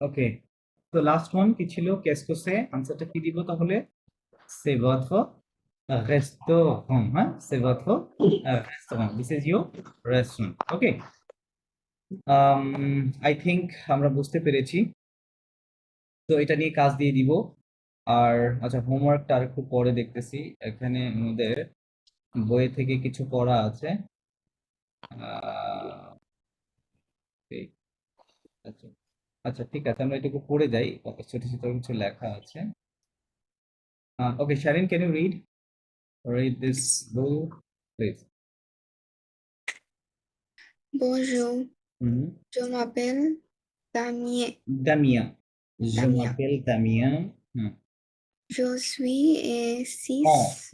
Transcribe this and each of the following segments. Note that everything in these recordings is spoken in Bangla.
ওকে, তো লাস্ট ওয়ান কি ছিল? কেসকো সে, আনসারটা কি দিব তাহলে? C'est votre restaurant, হ্যাঁ? C'est votre restaurant. This is your restaurant. Okay. I think আমরা বুঝতে পেরেছি। তো এটা নিয়ে কাজ দিয়ে দিব। আর আচ্ছা, হোমওয়ার্কটা আর একটু পরে দেখতেছি। এখানে আমাদের বই থেকে কিছু পড়া আছে। আহ, এই, আচ্ছা আচ্ছা, ঠিক আছে, আমরা এটুকু পড়ে যাই। ছোট ছোট কিছু লেখা আছে। Okay, Sharin, can you read this book, please? Bonjour, Mhm. je m'appelle Damien. Damien. Je Damien. m'appelle Damien. Je suis En. 6.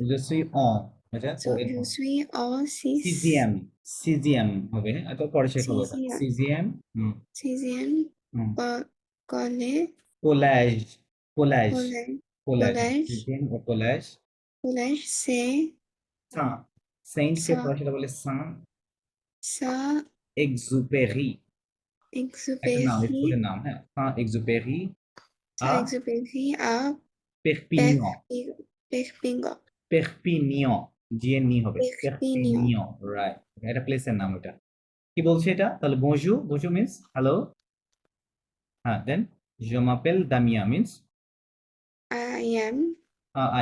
Je suis en. এটা ও এর Je পর। suis en 6. সিজিএম। সিজিএম হবে, হ্যাঁ? এত পরে শেখাবো এটা। 6e. সিজিএম। 6e collège. Collège. Collège. Collège. Collège. Collège. সিজিএম ও কলেজ। Collège, c'est সাঁ। সেন্ট কে পড়ে ça. সেটা বলে সাঁ Ça, এক্সুপেরি। একটা নাম, স্কুলের exupéry. নাম, হ্যাঁ? সাঁ Exupery Ça, à exupéry à Perpignan। Perpignan. Perpignan, GNE হবে, Perpignan. Perpignan, right. এটা প্লেসের নাম ওটা। কি বলছে এটা তাহলে? বজু, বজু মিন্স হ্যালো। হ্যাঁ, then je m'appelle Damien means I am.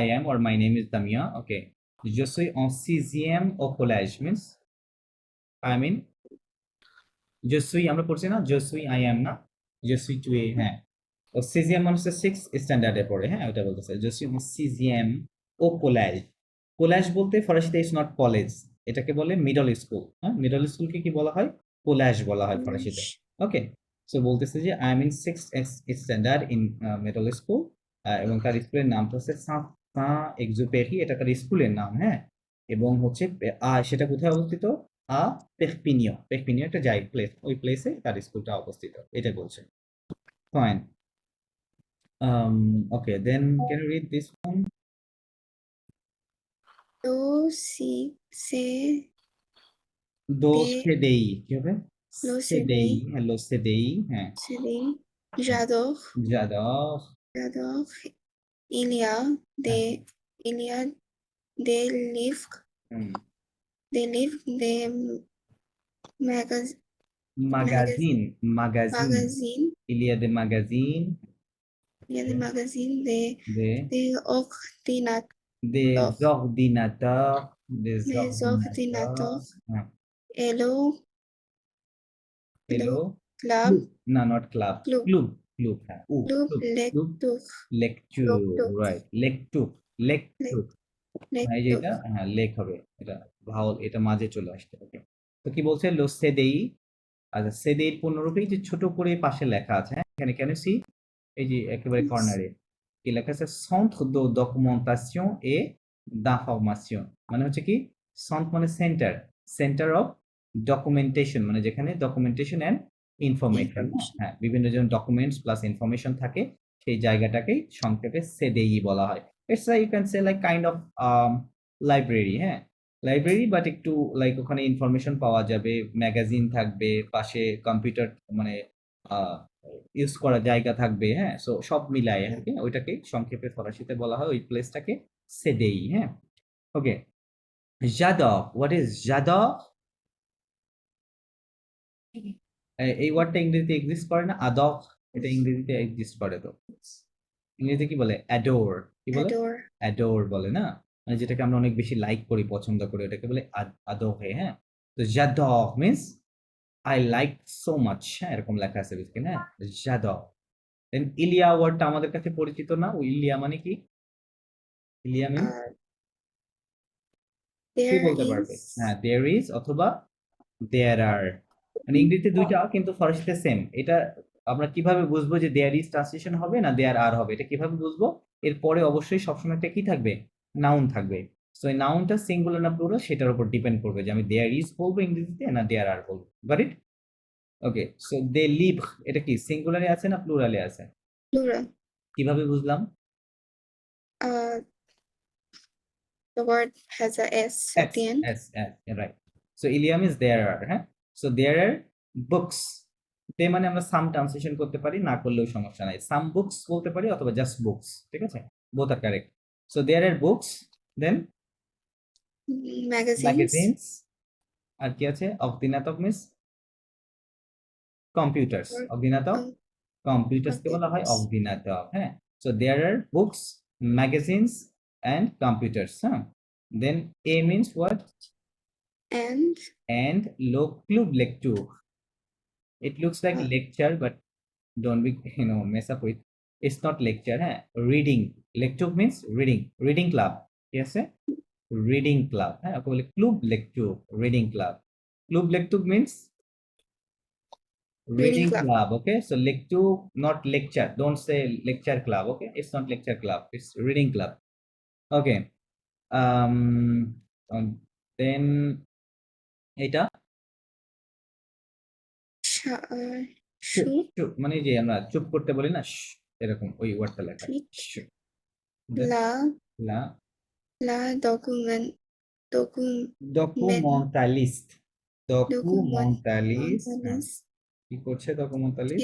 I am or my name is Damien. Okay, je suis en sixième au collège means I mean je suis, আমরা পড়ছি না je suis I am না, je suis tu es, হ্যাঁ। তো সিজিএম মানে হচ্ছে 6 স্ট্যান্ডার্ডে পড়ে, হ্যাঁ, ওটা বলতেছে je suis en sixième au collège। কোল্যাজ বলতে ফরাসিতে ইজ নট কলেজ, এটাকে বলে মিডল স্কুল, হ্যাঁ? মিডল স্কুলকে কি বলা হয়? কোল্যাজ বলা হয় ফরাসিতে। Collège. ওকে, সো বলতেছে যে I am in 6 standard in middle school, এবং তার স্কুলের নামটা হচ্ছে সাঁ সাঁ এক্সুপেরি, এটা তার স্কুলের নাম, হ্যাঁ। এবং হচ্ছে সেটা কোথায় অবস্থিত? আ পেরপিনিয়ঁ। পেরপিনিয়ঁ একটা জায়গা, প্লেস, ওই প্লেসে তার স্কুলটা অবস্থিত, এটা বলছে। Fine. Okay, then can you read this one? C'est দো des সেডেই কি হবে? সেডেই, l'OCDE. হ্যালো সেডেই, হ্যাঁ। CDI. J'adore. j'adore, J'adore. Il y a হ্যাঁ, des, il y a des livres, hmm, des magazines, magazine, magazine, magazines. il y a des magazines, Il y a des magazines, des des ordinateurs, des des ordinateurs, ordinateurs. হ্যাঁ। Hello, hello, hello, club, club, না, not club, club, club, club, হ্যাঁ, club, club, club, lecture, lecture, club, club, right, lecture, lecture, এই যে lecture. এটা, হ্যাঁ, লেক হবে এটা, ভাওয়াল এটা মাঝে চলে আসছে। ওকে, তো কি বলছে? লো সেডেই। আচ্ছা, সেডেই পূর্ণরূপে এই যে ছোট করে পাশে লেখা আছে, হ্যাঁ, এখানে কেন সি, এই যে একেবারে কর্নারে কি লেখা আছে? সেন্ট্রে দো ডকুমেন্টাশন এ d'information, মানে হচ্ছে কি? সেন্ট মানে সেন্টার, সেন্টার অফ ডকুমেন্টেশন, মানে যেখানে ডকুমেন্টেশন এন্ড ইনফরমেশন, Information. হ্যাঁ, বিভিন্ন জন ডকুমেন্টস প্লাস ইনফরমেশন থাকে, সেই জায়গাটাকেই সংক্ষেপে সেডেই বলা হয়। It's like, you can say like kind of library, হ্যাঁ, লাইব্রেরি, বাট একটু লাইক ওখানে ইনফরমেশন পাওয়া যাবে, ম্যাগাজিন থাকবে, পাশে কম্পিউটার মানে ইউজ করার জায়গা থাকবে, হ্যাঁ। সো সব মিলায় আর কি, ওইটাকে সংক্ষেপে ফরাসিতে বলা হয় ওই প্লেসটাকে সেডেই, হ্যাঁ। ওকে, j'adore, হোয়াট ইজ j'adore? এই ওয়ার্ডটা ইংরেজিতে এক্সিস্ট করে না? আদর, এটা ইংরেজিতে এক্সিস্ট করে তো। ইংরেজিতে কি বলে? অ্যাডোর। কি বলে? Adore. অ্যাডোর বলে না? মানে যেটাকে আমরা অনেক বেশি লাইক করি, পছন্দ করি, ওটাকে বলে আদোরে, হ্যাঁ। তো j'adore means I like so much, হ্যাঁ, এরকম লেখা আছে বেসিক্যালি, হ্যাঁ, j'adore। দেন ইলিয়া ওয়ার্ডটা আমাদের কাছে পরিচিত না? ওই ইলিয়া মানে কি? ইলিয়া মিন্স Uh, কি there বলতে পারবে? হ্যাঁ, is দেয়ার ইজ অথবা দেয়ার আর, মানে ইংরেজিতে দুইটা কিন্তু ফরাসিতে সেম। এটা আমরা কিভাবে বুঝবো যে দেয়ার ইজ ট্রান্সলেশন হবে না দেয়ার আর হবে? এটা কিভাবে বুঝবো? এর পরে অবশ্যই সবসময় একটা কি থাকবে? নাউন থাকবে। সো এই নাউনটা সিঙ্গুলার না প্লুরাল সেটার উপর ডিপেন্ড করবে যে আমি দেয়ার ইজ বলবো ইংরেজিতে না দেয়ার আর বলবো। Got it? Okay, so they live, এটা কি সিঙ্গুলারে আছে না প্লুরালে আছে? plural. কিভাবে বুঝলাম? Uh, the word has a S at S, the end. S, S, right. So ইলিয়াম ইজ দেয়ার আর, হ্যাঁ। সো দেয়ার আর বুকস, তে মানে আমরা সাম ট্রান্সলেশন করতে পারি, না করলেও সমস্যা নাই। সাম বুকস বলতে পারি অথবা জাস্ট বুকস, ঠিক আছে? Both are correct. So there are books, then magazines, magazines, আর কি আছে? অগ্নিনাটক মিস কম্পিউটার্স। or অগ্নিনাটক কম্পিউটার্সকে বলা হয় computers, অগ্নিনাটক, হ্যাঁ। So there are books, magazines and computers, হ্যাঁ। Then a means what? and And Club Lecture. It looks like uh, lecture, but don't be mess up with. It's not lecture, huh? Reading. Lecture means reading. Reading club. Yes, sir? Reading club. Huh? Okay, Club Lecture. Reading club. Club Lecture means reading reading club, club. Okay, so lecture, not lecture. Don't say lecture club. Okay, it's not lecture club. It's reading club. Okay. Um. Then এটা shoot, মানে যে আমরা চুপ করতে বলি না, এরকম ওই ওয়ার্ডটা লেখা। Then la la la documentalist. Documentalist, হ্যাঁ। documentalist, কি করছে documentalist?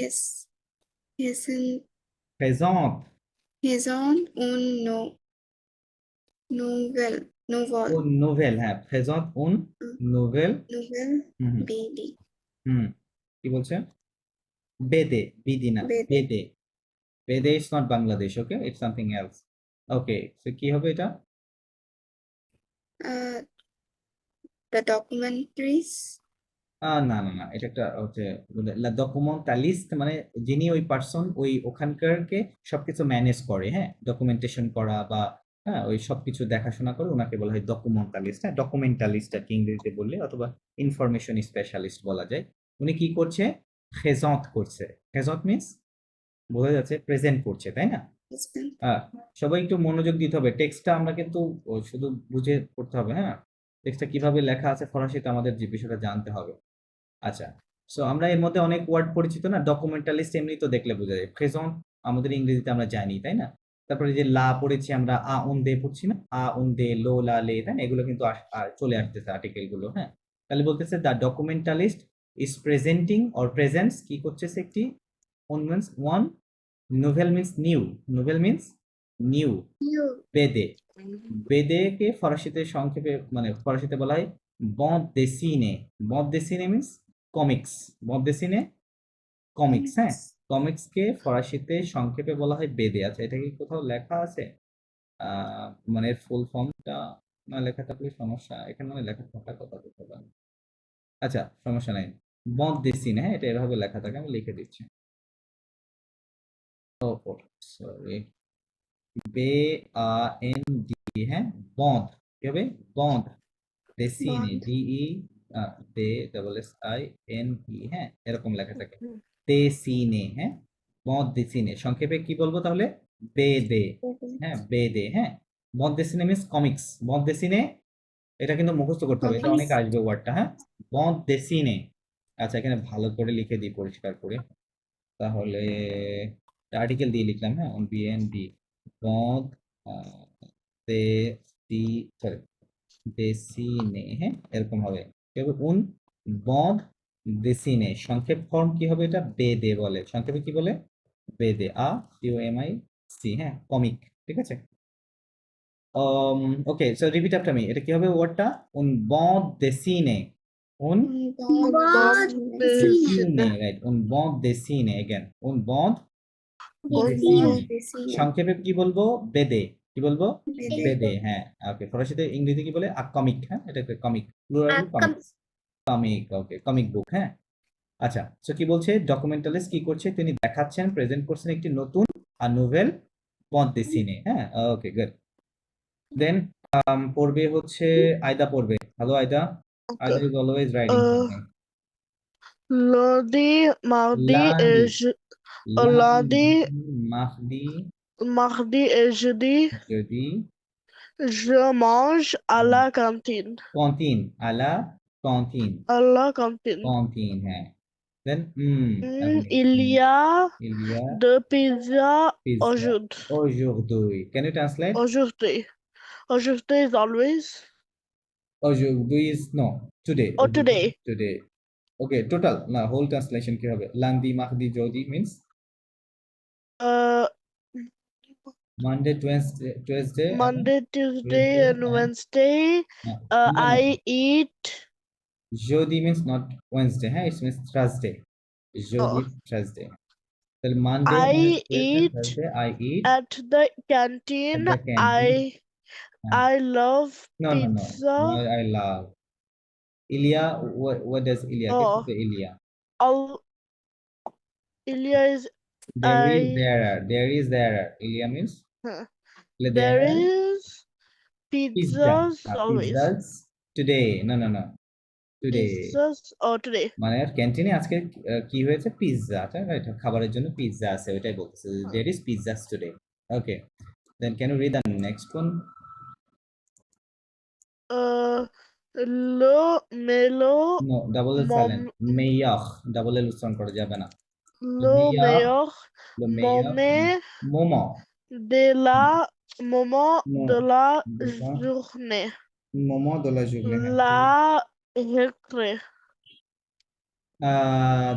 yes, Présente. présente un novel, ও নোভেল, হ্যাঁ, présente un novel. novel হুম হুম, BD, হুম। কি বলছে? বেদে, বিদি না, BD, বেদে। বেদে is not Bangladesh, okay, it's something else. Okay, so কি হবে এটা? uh, the documentaries, না না না, এটা একটা হচ্ছে ডকুমেন্টালিস্ট, মানে যিনি ওই পার্সন ওই ওখানকারকে সবকিছু ম্যানেজ করে, হ্যাঁ, ডকুমেন্টেশন করা বা হ্যাঁ ওই সবকিছু দেখাশোনা করে, ওনাকে বলা হয় ডকুমেন্টালিস্ট। হ্যাঁ, ডকুমেন্টালিস্ট আর কি ইংরেজিতে বললে, অথবা ইনফরমেশন স্পেশালিস্ট বলা যায়। উনি কি করছে? খেজত করছে। খেজত মিন্স বোঝা যাচ্ছে প্রেজেন্ট করছে, তাই না? সবাই একটু মনোযোগ দিতে হবে। টেক্সটটা আমরা কিন্তু শুধু বুঝে পড়তে হবে, হ্যাঁ। টেক্সটটা কিভাবে লেখা আছে ফরাসিতে আমাদের যে বিষয়টা জানতে হবে। আচ্ছা, সো আমরা এর মধ্যে অনেক ওয়ার্ড পরিচিত না? ডকুমেন্টালিস্ট এমনি তো দেখলে বোঝা যায়। প্রেজেন্ট আমাদের ইংরেজিতে আমরা জানি, তাই না? তারপরে যে লা পড়েছি আমরা, আ উন দে পড়ছি না? আ উন দে, লো লা লে, তাই না? এগুলো কিন্তু চলে আসতেছে আর্টিকেল গুলো, হ্যাঁ। তাহলে বলতেছে the documentalist is presenting or presents, কি করতেছে? একটি ওয়ান নোভেল মিন্স নিউ, নোভেল মিন্স নিউ, বেদে। বেদেকে ফরাসিতে সংক্ষেপে মানে ফরাসিতে বলা হয় বঁদ দেসিনে। বঁদ দেসিনে মিন্স কমিক্স। বঁদ দেসিনে কমিক্স, হ্যাঁ। কমিক্সকে ফরাসিতে সংক্ষেপে বলা হয় বেদে। আচ্ছা, এটা কি কোথাও লেখা আছে? মানে ফুল ফর্মটা না লেখা থাকলে সমস্যা, এখানে মানে লেখা থাকার কথা বলতে পারেন। আচ্ছা, সমস্যা নাই। বঁদ দেসিনে, হ্যাঁ, এটা এভাবে লেখা থাকে, আমি লিখে দিচ্ছি। ও সরি, বে আ এন ডি, হ্যাঁ, বঁদ কি হবে? বঁদ দেসিনে, bond, ডিই দে double S I N E, হ্যাঁ, এরকম লেখা থাকে। দেসিনে, হ্যাঁ, বঁদ দেসিনে। সংক্ষেপে কি বলবো তাহলে? বেদে, হ্যাঁ, বেদে, হ্যাঁ। বঁদ দেসিনে মিন্স কমিক্স। বঁদ দেসিনে, এটা কিন্তু মুখস্থ করতে হবে, এটা অনেক comics, আসবে ওয়ার্ডটা, হ্যাঁ। বঁদ দেসিনে। আচ্ছা, এখানে ভালো করে লিখে দিই পরিষ্কার করে, তাহলে আর্টিকেল দিয়ে লিখলাম, হ্যাঁ, অন বিএনডি বঁদ দেসি, সরি, দেসিনে, হ্যাঁ, এরকম হবে। কি হবে? উন বঁদ দেসিনে। সংক্ষেপ ফর্ম কি হবে? এটা বেদে বলে। সংক্ষেপে কি বলে? বেদে, COMIC, হ্যাঁ, কমিক, ঠিক আছে। ওকে, সো রিপিট আফটার মি। এটা কি হবে ওয়ার্ডটা? উন বঁদ দেসিনে। উন bond, দেসিনে, রাইট। উন বঁদ দেসিনে, এগেন উন বঁদ দেসিনে। সংক্ষেপে কি বলবো? বেদে। কি বলবো? বেদে, হ্যাঁ। ওকে, ফরাসিতে ইংরেজি কি বলে? কমিক, হ্যাঁ, এটা একটা কমিক, প্লুরাল কমিক্স, কমিক, ওকে, কমিক বুক, হ্যাঁ। আচ্ছা, সো কি বলছে? ডকুমেন্টালিস্ট কি করছে? তিনি দেখাচ্ছেন, প্রেজেন্ট করছেন একটি নতুন নোভেল বঁদ দেসিনে, হ্যাঁ। ওকে, গুড। দেন পড়বে হচ্ছে আয়দা পড়বে। হ্যালো আয়দা। আয়দা is always writing something. Lundi, mardi লান্ডি, et লান্ডি, lundi, মাহদি, mardi et jeudi, যদি, je mange à la cantine. কন্টিন, আলা কন্টিন, À la cantine. কন্টিন, হ্যাঁ। Then Il y a il y a de pizza pizza aujourd'hui. aujourd'hui. Can you translate? Aujourd'hui. Aujourd'hui is always. Aujourd'hui is no, today. Or today. Today. Okay, total না হোল ট্রান্সলেশন কি হবে? লান্দি মাহদি জোদি means Uh, Monday, Tuesday Monday, Tuesday, and and Wednesday. no, I eat. জোদি মিন্স নট ওয়েনসডে, হ্যাঁ, ইটস মিন্স থার্সডে। জোদি Oh, থার্সডে। তাহলে Monday, I Tuesday, eat Thursday I eat at the at canteen. the canteen. I love No, no, no. pizza. I love. Ilya, what does Ilya? Get Oh, to the Ilya. all Ilya is There is, I. there are. There is, there are. Ilya means Huh. there There are is pizza. pizzas always. Pizzas today. No, no, no. Today. Pizzas today. মানে ক্যান্টিনে আজকে কি হয়েছে? Pizza, right? খাবারের জন্য পিৎজা আছে, ওইটাই বলতেছে। There is pizzas today. Okay. Then can you read the next one? Lo melo No, double L silent. Meyakh, double L উচ্চারণ করা যাবে না। lo Meyakh, meilleur lo meilleur, moment momo. de la moment No, de la de la journée. momo de la journée. La récré.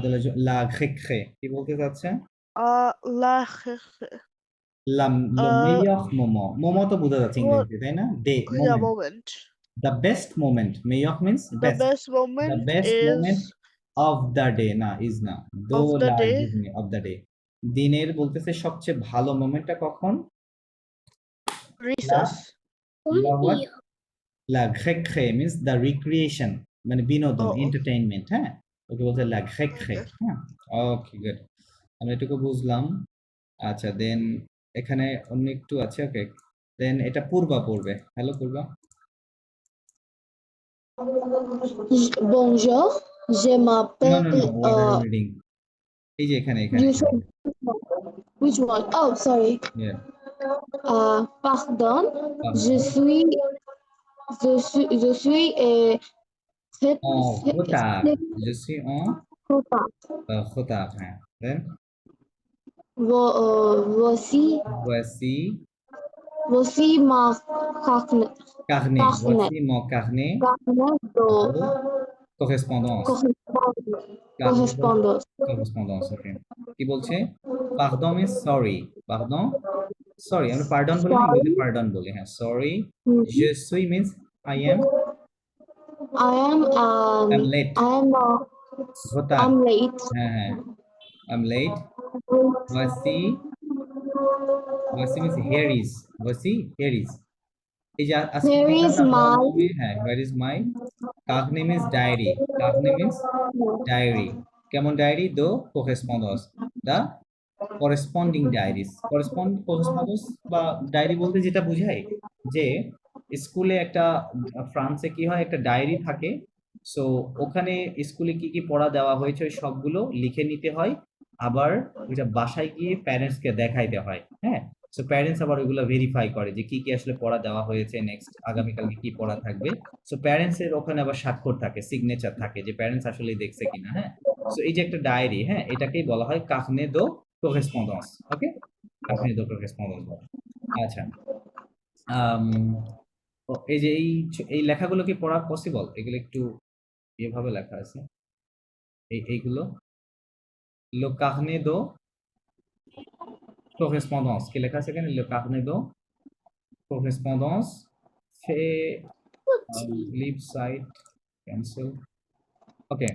de la la récré কি বলতে চাচ্ছে? La récré. le meilleur moment. momo তো বোঝা যাচ্ছে ইংরেজিতে, তাই না? Day, Yeah, moment. moment. The best moment. meilleur means The best. best The moment best is moment of the day, না is না, of do the la day. journée of the day. দিনের বলতেছে সবচেয়ে ভালো মোমেন্টটা কখন? Recess. La what? La récré means the recreation, মানে বিনোদন, Oh. entertainment, হ্যাঁ? ওকে বলতে la récré, হ্যাঁ? ওকে, গুড। আমরা এটুকু বুঝলাম। আচ্ছা, দেন এখানে অন্য একটু আছে, ওকে। দেন এটা পূর্বা পড়বে। Hello Purba. Bonjour, je No, m'appelle. no, no. What are you reading? এই যে এখানে, এখানে। You said which one? Oh, sorry. Yeah. Pardon, je Pardon. suis En retard. Je suis en retard, hein. Then voici voici ma carnet carnet. Voici mon carnet de de correspondance. correspondance. Correspondance, okay. কি বলছে? Pardon means sorry. Pardon? Sorry, আমরা pardon বলি না, ইংরেজিতে pardon বলি, হ্যাঁ। Sorry. Je suis means I am. I'm late. retard. I'm late. হ্যাঁ, হ্যাঁ। I'm late. Voici means here is. Voici, here is. এই যে আজকে Here is my হ্যাঁ, where is my? carnet means diary. carnet means diary. কেমন ডায়েরি? দো correspondance. The corresponding diaries. correspondence বা ডায়েরি বলতে যেটা বোঝায় যে স্কুলে একটা, ফ্রান্সে কি হয়, একটা ডায়েরি থাকে। সো ওখানে স্কুলে কি কি পড়া দেওয়া হয়েছে ওই সবগুলো লিখে নিতে হয়, আবার ওইটা বাসায় গিয়ে প্যারেন্টসকে দেখাইতে হয়, হ্যাঁ। সো প্যারেন্টস আবার ওইগুলো ভেরিফাই করে যে কি কি আসলে পড়া দেওয়া হয়েছে, নেক্সট আগামীকালকে কি পড়া থাকবে। সো প্যারেন্টস এর ওখানে আবার স্বাক্ষর থাকে, সিগনেচার থাকে যে প্যারেন্টস আসলে দেখছে কিনা, হ্যাঁ। সো এই যে একটা ডায়েরি, হ্যাঁ, এটাকেই বলা হয় কার্নে দো correspondance. ওকে, কার্নে দো correspondance বলে। আচ্ছা, এই যে এই লেখাগুলো কি পড়া পসিবল? এগুলো একটু এভাবে লেখা আছে, এইগুলো le carnet de correspondance কি লেখা আছে এখানে? le carnet de correspondance fait leave site cancel. ওকে,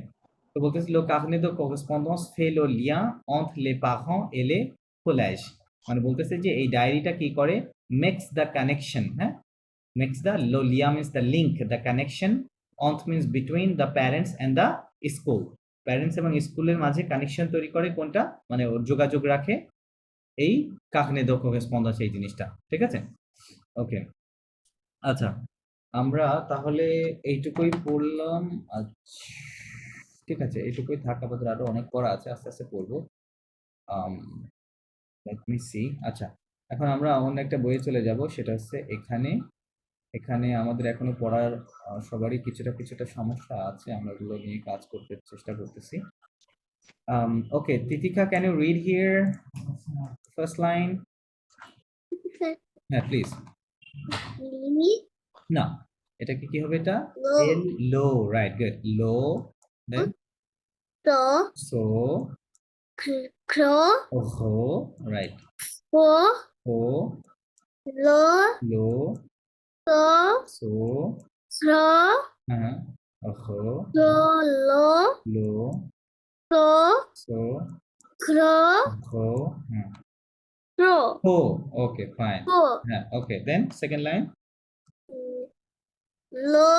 তো বলতেছি le carnet de correspondance fait le lien entre les parents et les collèges, মানে বলতেছে যে এই ডায়েরিটা কি করে? makes the connection, হ্যাঁ, makes the lien means the link, the connection, entre means between the parents and the school. Parents এবং স্কুলের মাঝে কানেকশন তৈরি করে, কোনটা মানে ওর যোগাযোগ রাখে এই কাকনে দো correspondance এই জিনিসটা, ঠিক আছে? ওকে, আচ্ছা, আমরা তাহলে এইটুকুই পড়লাম। ঠিক আছে, এইটুকুই থাক, আপাতত আরো অনেক পড়া আছে, আস্তে আস্তে পড়বো। Let me see. আচ্ছা, এখন আমরা অন্য একটা বইয়ে চলে যাব, সেটা হচ্ছে এখানে আমাদের এখনো পড়ার সবারই কিছুটা সমস্যা আছে, আমরা এগুলো নিয়ে কাজ করতে চেষ্টা করতেছি। Okay, Titika, can you read here first line? Yeah, please. No, এটা কি হবে? এটা low, right? Good. Low, then So, so, cro, ho, right. ho, Ho, lo, lo, so, so, cro, ho, so, lo, lo, so, so, cro, ho, cro, ho. Okay, fine. ho, Okay, then second line. lo,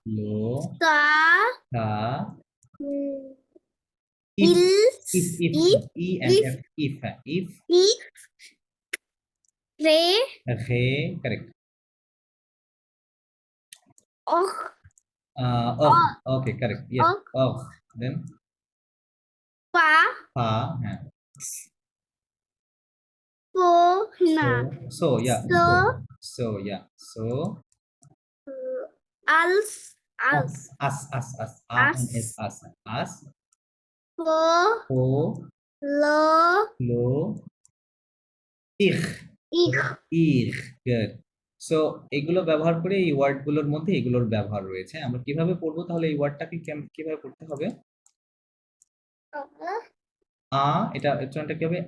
Lo, sa, ha, il, if, e and if, f, if, if, re, re, correct. och, Oh, okay, correct. Yes, och, oh. Then pa, ha, po, na, so, yeah, so, yeah, so, als, als, us, Us. and is us, po, ho, lo, lo, ich, ich, good. So এগুলো ব্যবহার করে এই ওয়ার্ড গুলোর মধ্যে এগুলোর ব্যবহার রয়েছে। আমরা কিভাবে পড়বো তাহলে এই ওয়ার্ডটাকে কিভাবে পড়তে হবে? এটা উচ্চারণটা কি হবে?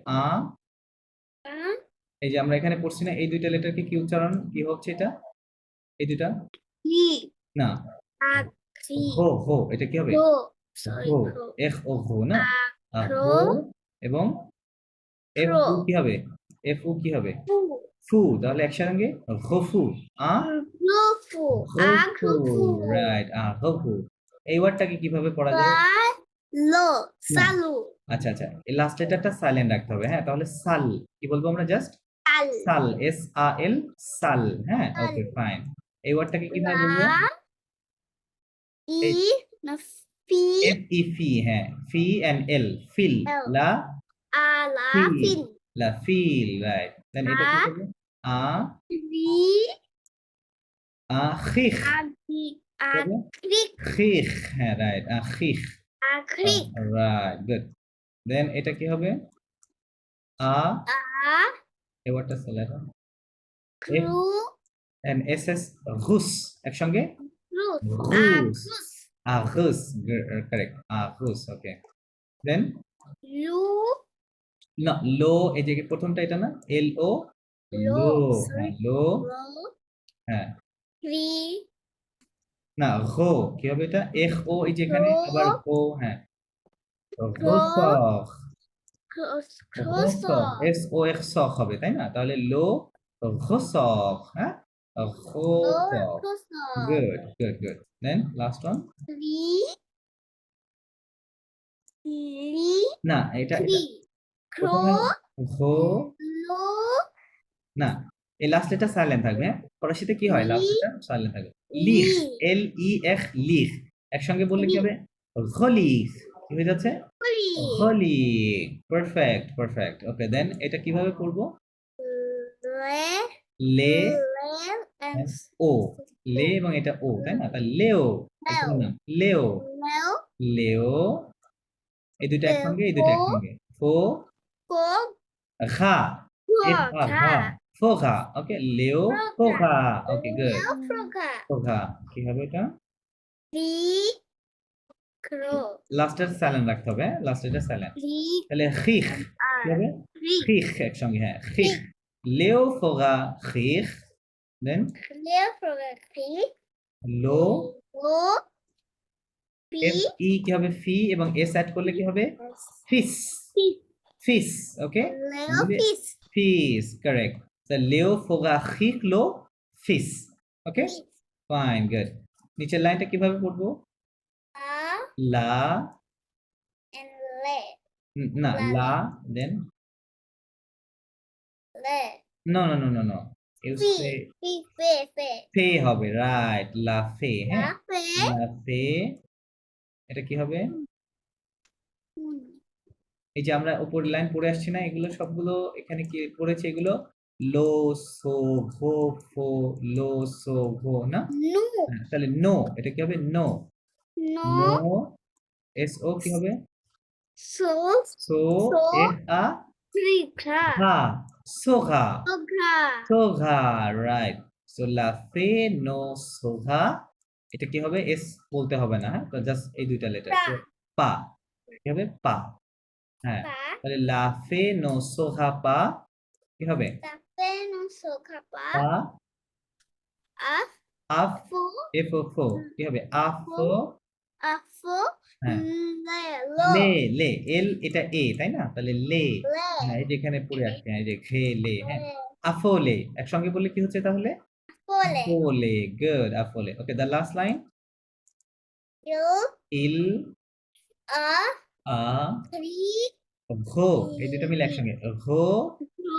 এই যে আমরা এখানে পড়ছি না, এই দুইটা লেটারকে কি উচ্চারণ কি হচ্ছে এটা? এই দুইটা হি, না, akri, হো এটা কি হবে? ro, sorry, হো, ro, এখ ও হো না, ro, হো এবং এফ ro, উ কি হবে? এফ উ কি হবে? fu, ফু, তাহলে একসঙ্গে গফু, rofu, agrufu, রাইট, গফু। এই ওয়ার্ডটাকে কিভাবে পড়া যায়? lo, salu, আচ্ছা, এই লাস্ট লেটারটা সাইলেন্ট রাখতে হবে। হ্যাঁ, তাহলে সাল কি বলবো আমরা? জাস্ট al, সাল, এস আ এল, সাল। হ্যাঁ, সাল। Okay fine. এই ওয়ার্ডটাকে কিভাবে বলবো? la, i, na, fi, F E ফি, হ্যাঁ, ফি এন্ড এল, ফিল, L. লা ala, ফিল, fin, লা ফিল, রাইট। দেন এটা কি করব? ri, খিখ, agri, কি হবে? agrik, খিখ, হ্যাঁ, রাইট, খিখ, agrik, রাইট, গুড। দেন এটা কি হবে? এই ওয়ার্ডটা silent, kru, and S S, ঘুস, একসঙ্গে rus, ঘুস, agrus, ঘুস, কারেক্ট, ঘুস, ওকে। দেন lu, না, লো, এই যে প্রথমটা এটা না, এল ও, লো, হ্যাঁ, লো, ro, হ্যাঁ, ri, না, ঘো, কি হবে এটা? এখ ও, এই যে এখানে ঘো, আবার ঘো, হ্যাঁ, ঘো, ঘোসখ, krus, ঘোসখ, এস ও এখ সখ হবে, তাই না? তাহলে লো, ঘোসখ, হ্যাঁ, ঘোসখ, গুড। দেন লাস্ট ওয়ান, ri, li, না, এটা kri, kro, প্রথমে ঘো, lo, না, এই লাস্ট লেটার সাইলেন্ট থাকবে। হ্যাঁ, ফরাসিতে কি হয়? লাস্ট লেটার সাইলেন্ট থাকবে। লিখ, এল ই এখ, লিখ, একসঙ্গে বললে কি হবে? গলিখ, কি হয়ে যাচ্ছে? li, গলিখ, perfect. ওকে, দেন এটা কিভাবে পড়বো? le, লে and ও, লে এবং এটা ও, তাই না? তাহলে লেও, একদম না, লেও, leo, লেও, এই দুটো একসঙ্গে, এই দুটো একসঙ্গে, ফো, fo, ঘা, এফ আ, froga, ঘা, ফোঘা, ওকে, লেও, ফোঘা, ওকে, গুড, leo, froga, ফোঘা, কি হবে এটা? ri, kro, লাস্টের সাইলেন্ট রাখতে হবে। লাস্টের সাইলেন্ট, ri, তাহলে খিখ, কি হবে? ri, খিখ, একসঙ্গে, হ্যাঁ, খিখ, লেও, ফোঘা, খিখ, দেন leo, froga, ri, লো, lo, এফ pi, ই কি হবে? ফি এবং এস অ্যাড করলে কি হবে? ফিস, ফিস, ওকে, leo, fis, ফিস, কারেক্ট। লেও, ফোগা, খিক, লো, ফিস, ওকে, ফাইন, গুড। নিচের লাইনটা কিভাবে পড়বো? a, লা, and le, না, লা, লা, then le, no, you say fe, ফে হবে, রাইট, লা ফে, হ্যাঁ, la, fe, লা ফে, এটা কি হবে? এই যে আমরা উপরের লাইন পড়ে আসছি না, এগুলো সবগুলো এখানে কি পড়েছে? এগুলো লো, সো, ঘো, ফো, লো, সো, ঘো, না? nu, তাহলে নো, এটা কি হবে? নো, no, নো, এস ও কি হবে? so, সো, সো, এখ আ, trika, ঘা, সোঘা, soga, সোঘা, রাইট। সো লা ফে, নো, সোঘা, এটা কি হবে? এস বলতে হবে না, হ্যাঁ, জাস্ট এই দুইটা লেটার, পা, পা, কি হবে পা হ্যাঁ Pa. তাহলে লা ফে নো সোহা পা কি হবে Tape no soka pa. পা Af. আফ Fo. এফ ও ফো কি হবে আফ ও Afo. হ্যাঁ Le. লে Lo. লে এল এটা এ তাই না তাহলে লে Le. হ্যাঁ এই যে এখানে পড়ে আসছে এই যে খে লে হ্যাঁ Le. আফোলে একসঙ্গে বললে কি হচ্ছে তাহলে Pole. আফোলে গুড আফোলে okay the last line Yo. ইল A. আ Three. ঘো এই দুটো মিলে একসঙ্গে ঘো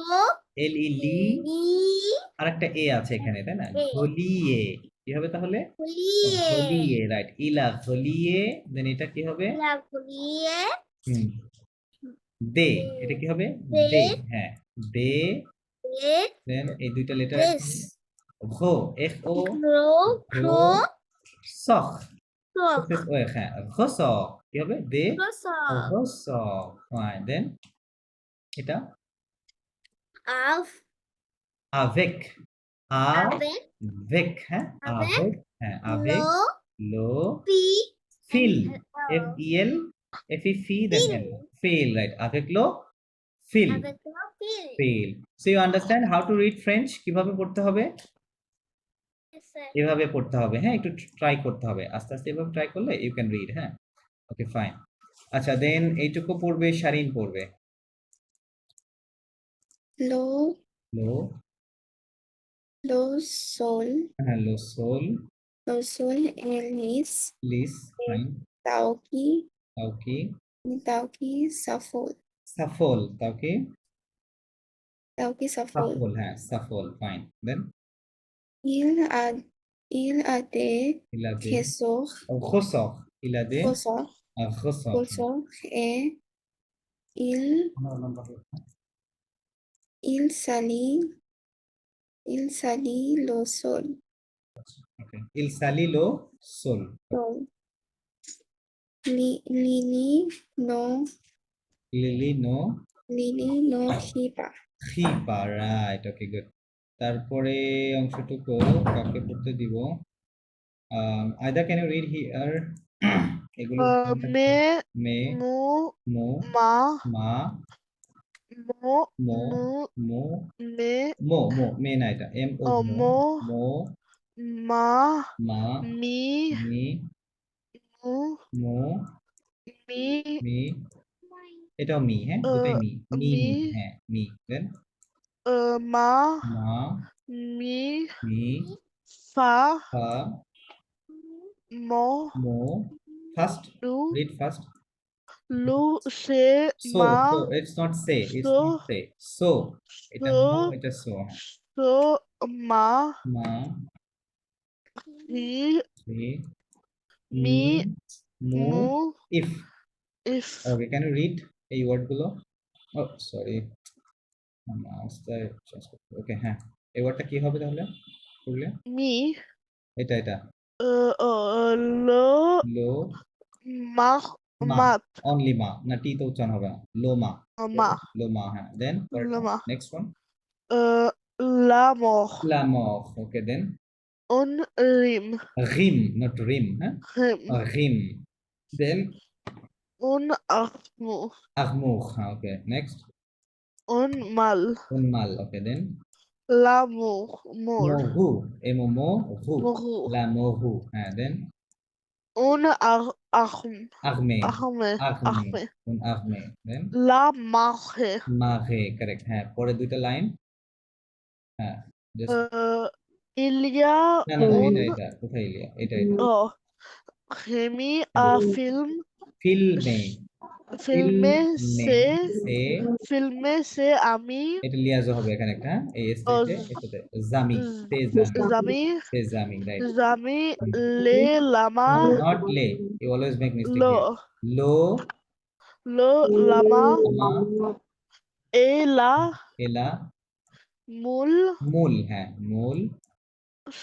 Ro. এল ই লি Li. আর একটা এ আছে এখানে তাই না এ। ঘলিয়ে কি হবে তাহলে Kulie. ঘলিয়ে রাইট ইলা ঘলিয়ে দেন এটা কি হবে La kulie. হুম দে এটা কি হবে দে। দে হ্যাঁ দে De. দেন এই দুইটা লেটার Des. ঘো এফ ও Cro. Cro. সখ Sok. ওই হ্যাঁ ঘোসক কি হবে দে Crosok. ঘোসক ফাইন দেন এটা Av. আভেক Ave. আভেক হ্যাঁ Avec. আভেক হ্যাঁ আভেক Lo. লো Pi. ফিল and F E L F E ফি দেন এল ফিল রাইট আভেক লো ফিল Avec lo pil. ফিল so you understand how to read French কিভাবে পড়তে হবে এভাবে পড়তে হবে হ্যাঁ একটু ট্রাই করতে হবে আস্তে আস্তে এভাবে ট্রাই করলে ইউ ক্যান রিড হ্যাঁ ওকে ফাইন আচ্ছা দেন এইটুকু পড়বে শারিন পড়বে Lo, লো lo, sol, হ্যাঁ লো সোল lo, sol, lis, লিস ফাইন tauki, তাওকি tauki, safol, সাফল তাওকি tauki, safol. সাফল হ্যাঁ সাফল fine then Il a des ইলাদে tresors, খোসক ইলাদে tresors, খোসক tresors, et il salit le sol. Okay ইল সালিলো সোল Sol. Lili no লিলি নো xipa. খিপা রাইট ওকে গুড তারপরে অংশটুকু কাকে পড়তে দিব আইদা ক্যান ইউ রিড হিয়ার এগুলো Me, মে mu, মো ma, মা mo, মো mu, মো me, মো মো মে না এটা এম ও oh, মো mo, মো ma, মা mi, মি mu, মো mi, মি এটাও মি হ্যাঁ দুটাই মি মি মি mi, হ্যাঁ মি দেন ma, মা mi, মি fa, ফা mo, মো first lu, read first lu, se, so ma, so it's not say it's so, not say so এটা so, মো এটা so হ্যাঁ so, ma, মা ri, মি mi, মু mu, if if, okay can you read এই ওয়ার্ড গুলো oh sorry ওকে হ্যাঁ এই ওয়ার্ডটা কি হবে তাহলে পড়লে mi, এটা lo, লো ma, মা mat, অনলি মা না টি তো উচ্চারণ হবে না লো মা ma, লো মা হ্যাঁ দেন lo, ma, next one la mort, la mort okay then un rim, rim not rim huh? rim, rim then un armu, amour okay next un mal, un mal okay then l'amour, mol, moru mo ru moru, la moru then un arme, armée arme, armée arme, un armée then la marée, marée correct হ্যাঁ পরে দুইটা লাইন হ্যাঁ just il y a না না un, এটা কোথায় ইলিয়া এটা oh, Rémi a filmé filmé say ses amis, এটা লিয়াজো হবে এখানে একটা হ্যাঁ? এই aux স্টেজে এটাতে জামি সে জামি amis, say Jami right amis, les lama, not le you always make mistake lo, here lo le lama, মা et la এলা moule মূল হ্যাঁ মূল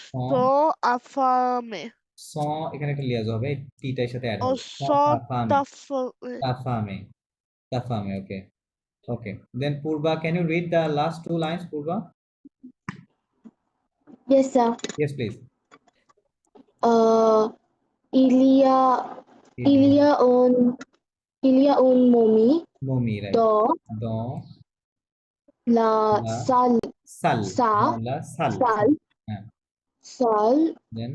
sont affamés. স এখানে একটা লিয়াজো হবে টিটার সাথে অ্যাড হবে Sont তাফামে affamés. তাফামে তাফামে okay okay then Purba can you read the last two lines Purba Yes, sir. yes please Il y a un Il y a un mommy mommy, right. dans dans la la salle, salle, sa- dans la salle, salle, হ্যাঁ, salle, দেন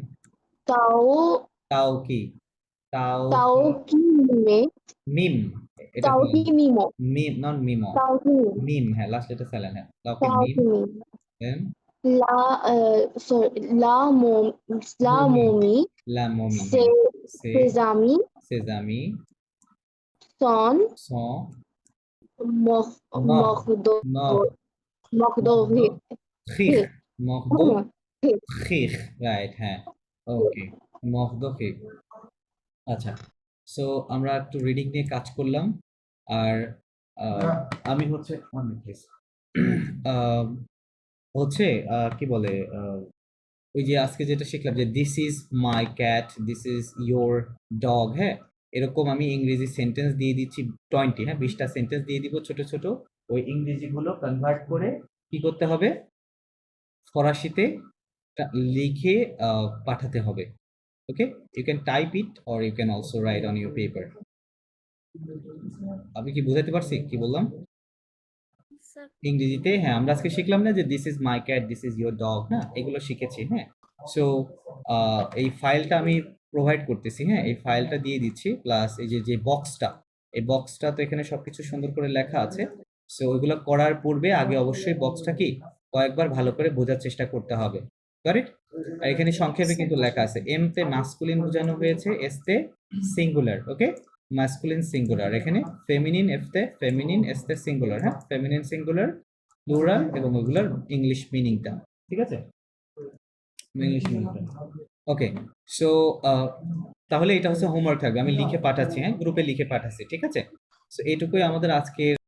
Tao, তাও কি, তাও Tao কি, ki mime, মিম, এটা Tao কি, ki mimo, মিম নট মিমো, Tao ki mimo, মিম, হ্যাঁ লাস্ট এটা সাইলেন্ট, হ্যাঁ তাও কি Tao মিম, ki mimo. Then Sorry, la mommy, লা মমি, ses, সে ses amis ses amis sont sont morts, morts, morts, mordorés. খিখ, খিখ, রাইট, হ্যাঁ, ওকে, মখদখিক। আচ্ছা, সো আমরা একটু রিডিং নিয়ে কাজ করলাম। আর আমি হচ্ছে one minute please. হচ্ছে কি বলে ওই যে আজকে যেটা শিখলাম যে this is my cat, this is your dog, হ্যাঁ, এরকম আমি ইংরেজি সেন্টেন্স দিয়ে দিচ্ছি 20, হ্যাঁ 20টা সেন্টেন্স দিয়ে দিব ছোট ছোট। ওই ইংরেজিগুলো কনভার্ট করে কি করতে হবে, ফরাসিতে লিখে পাঠাতে হবে। Okay, you can type it or you can also write on your paper. আমি কি বুঝাতে পারছি কি বললাম? ইংরেজিতে, হ্যাঁ আমরা আজকে শিখলাম না যে this is my cat, this is your dog, না এগুলো শিখেছি, হ্যাঁ। সো এই ফাইলটা আমি প্রোভাইড করতেছি, হ্যাঁ এই ফাইলটা দিয়ে দিচ্ছি, প্লাস এই যে বক্সটা, এই বক্সটা তো এখানে সবকিছু সুন্দর করে লেখা আছে। সো ওইগুলো করার পূর্বে আগে অবশ্যই বক্সটা কি কয়েকবার ভালো করে বোঝার চেষ্টা করতে হবে, কারেক্ট? আর এখানে সংক্ষেপে কিন্তু লেখা আছে, এম তে মাস্কুলিন বোঝানো হয়েছে, এস তে সিঙ্গুলার, ওকে, মাস্কুলিন সিঙ্গুলার, এখানে ফেমিনিন এফ তে ফেমিনিন, এস তে সিঙ্গুলার, হ্যাঁ ফেমিনিন সিঙ্গুলার প্লুরাল, এবং ওগুলোর ইংলিশ মিনিংটা, ঠিক আছে, ইংলিশ মিনিংটা। ওকে, সো তাহলে এটা হচ্ছে হোমওয়ার্ক থাকবে, আমি লিখে পাঠাচ্ছি, হ্যাঁ গ্রুপে লিখে পাঠাচ্ছি, ঠিক আছে। সো এইটুকুই আমাদের আজকে